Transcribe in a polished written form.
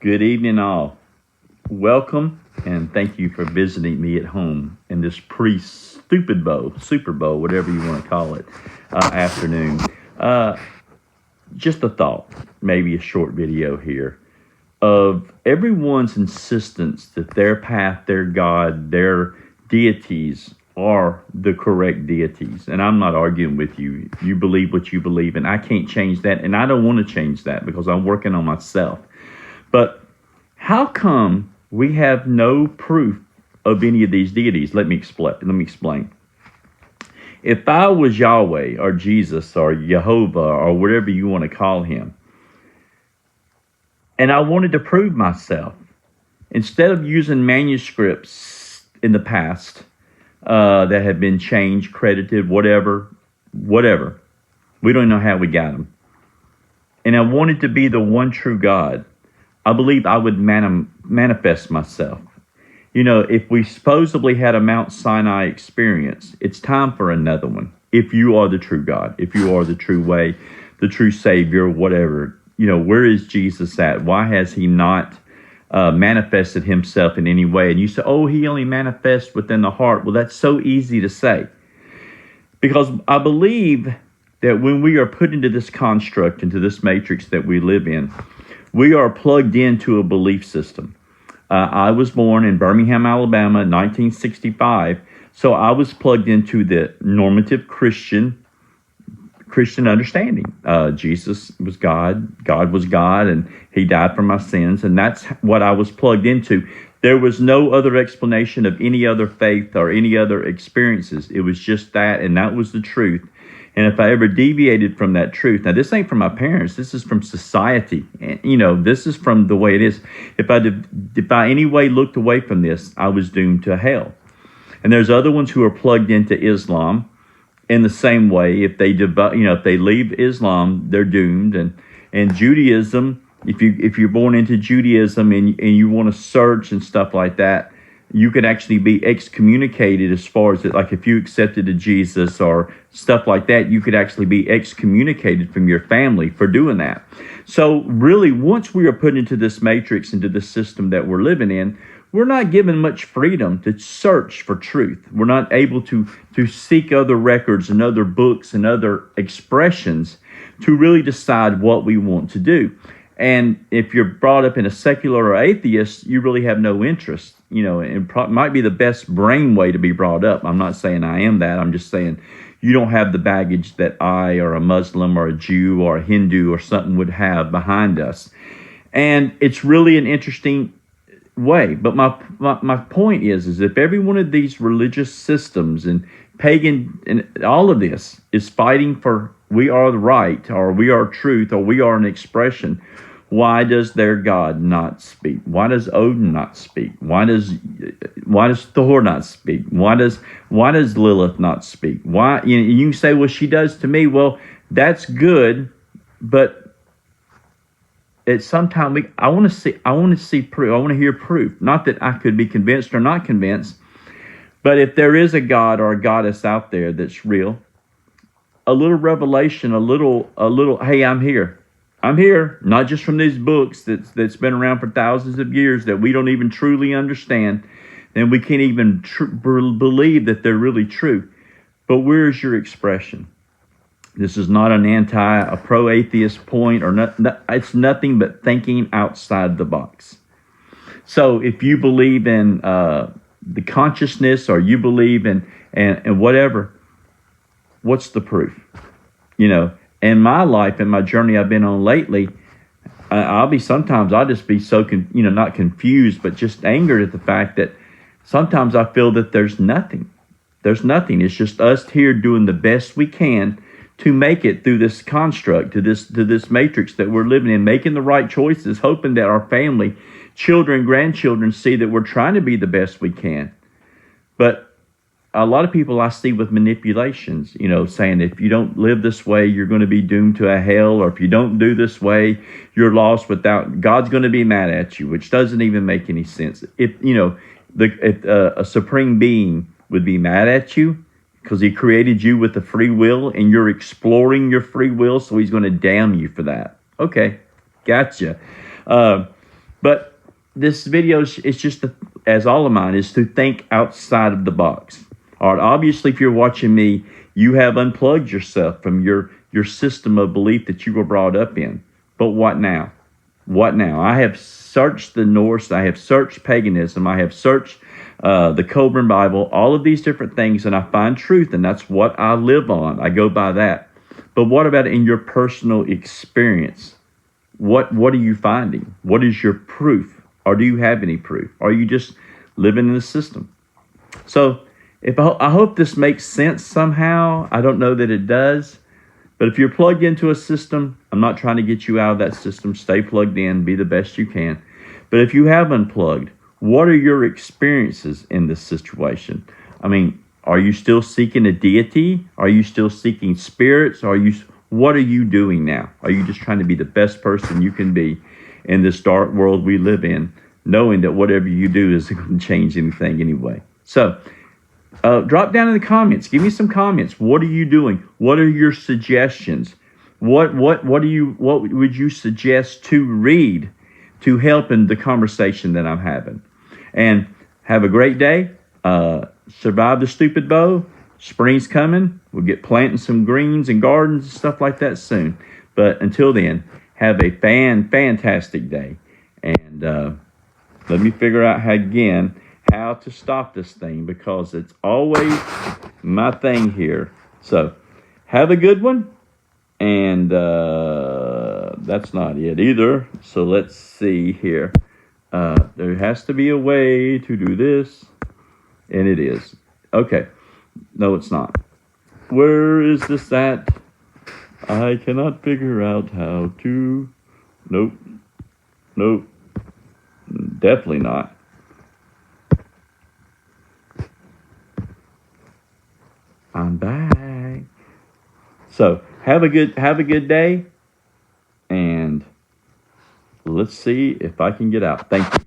Good evening, all. Welcome and thank you for visiting me at home in this Super Bowl, whatever you want to call it, afternoon. Uh, just a thought, maybe a short video here of everyone's insistence that their path, their God, their deities are the correct deities. And I'm not arguing with you. You believe what you believe, and I can't change that, and I don't want to change that because I'm working on myself. But how come we have no proof of any of these deities? Let me explain. If I was Yahweh or Jesus or Jehovah or whatever you want to call him, and I wanted to prove myself, instead of using manuscripts in the past that have been changed, credited, whatever, we don't know how we got them, and I wanted to be the one true God, I believe I would manifest myself. You know, if we supposedly had a Mount Sinai experience, it's time for another one. If you are the true God, if you are the true way, the true Savior, whatever, you know, where is Jesus at? Why has he not manifested himself in any way? And you say, oh, he only manifests within the heart. Well, that's so easy to say. Because I believe that when we are put into this construct, into this matrix that we live in, we are plugged into a belief system. I was born in Birmingham, Alabama in 1965, so I was plugged into the normative Christian understanding. Jesus was God, God was God, and he died for my sins, and that's what I was plugged into. There was no other explanation of any other faith or any other experiences. It was just that, and that was the truth. And if I ever deviated from that truth, now this ain't from my parents, this is from society. And, you know, this is from the way it is. If I any way looked away from this, I was doomed to hell. And there's other ones who are plugged into Islam in the same way. If they leave Islam, they're doomed. And Judaism, if you're born into Judaism and you want to search and stuff like that, you could actually be excommunicated as far as like if you accepted a Jesus or stuff like that, you could actually be excommunicated from your family for doing that. So really, once we are put into this matrix, into the system that we're living in, we're not given much freedom to search for truth. We're not able to seek other records and other books and other expressions to really decide what we want to do. And if you're brought up in a secular or atheist, you really have no interest. You know, it might be the best brain way to be brought up. I'm not saying I am that. I'm just saying you don't have the baggage that I or a Muslim or a Jew or a Hindu or something would have behind us. And it's really an interesting way. But my point is if every one of these religious systems and pagan and all of this is fighting for we are the right or we are truth or we are an expression, why does their God not speak? Why does Odin not speak? Why does Thor not speak? Why does Lilith not speak? Why you can say, well, she does to me. Well, that's good, but at some time I want to see proof. I want to hear proof. Not that I could be convinced or not convinced, but if there is a God or a goddess out there that's real, a little revelation, a little. Hey, I'm here. I'm here, not just from these books that's been around for thousands of years that we don't even truly understand, and we can't even believe that they're really true. But where is your expression? This is not a pro-atheist point, or it's nothing but thinking outside the box. So if you believe in the consciousness, or you believe in and whatever, what's the proof? You know. In my life, in my journey I've been on lately, I'll just be so, not confused, but just angered at the fact that sometimes I feel that there's nothing. There's nothing. It's just us here doing the best we can to make it through this construct, to this matrix that we're living in, making the right choices, hoping that our family, children, grandchildren see that we're trying to be the best we can. But a lot of people I see with manipulations, saying if you don't live this way, you're going to be doomed to a hell, or if you don't do this way, you're lost God's going to be mad at you, which doesn't even make any sense. If a supreme being would be mad at you because he created you with a free will and you're exploring your free will, so he's going to damn you for that. Okay, gotcha. But this video is just, as all of mine, is to think outside of the box. All right, obviously, if you're watching me, you have unplugged yourself from your system of belief that you were brought up in. But what now? What now? I have searched the Norse. I have searched paganism. I have searched the Coburn Bible, all of these different things, and I find truth, and that's what I live on. I go by that. But what about in your personal experience? What are you finding? What is your proof? Or do you have any proof? Or are you just living in the system? So I hope this makes sense somehow. I don't know that it does. But if you're plugged into a system, I'm not trying to get you out of that system. Stay plugged in. Be the best you can. But if you have unplugged, what are your experiences in this situation? I mean, are you still seeking a deity? Are you still seeking spirits? What are you doing now? Are you just trying to be the best person you can be in this dark world we live in, knowing that whatever you do isn't going to change anything anyway? So drop down in the comments. Give me some comments. What are you doing? What are your suggestions? What would you suggest to read to help in the conversation that I'm having? And have a great day. Survive the stupid bow. Spring's coming. We'll get planting some greens and gardens and stuff like that soon. But until then, have a fantastic day. And let me figure out how to stop this thing, because it's always my thing here. So have a good one. And that's not it either. So let's see here. There has to be a way to do this. And it is. Okay. No, it's not. Where is this at? I cannot figure out how to. Nope. Definitely not. I'm back. So have a good day. And let's see if I can get out. Thank you.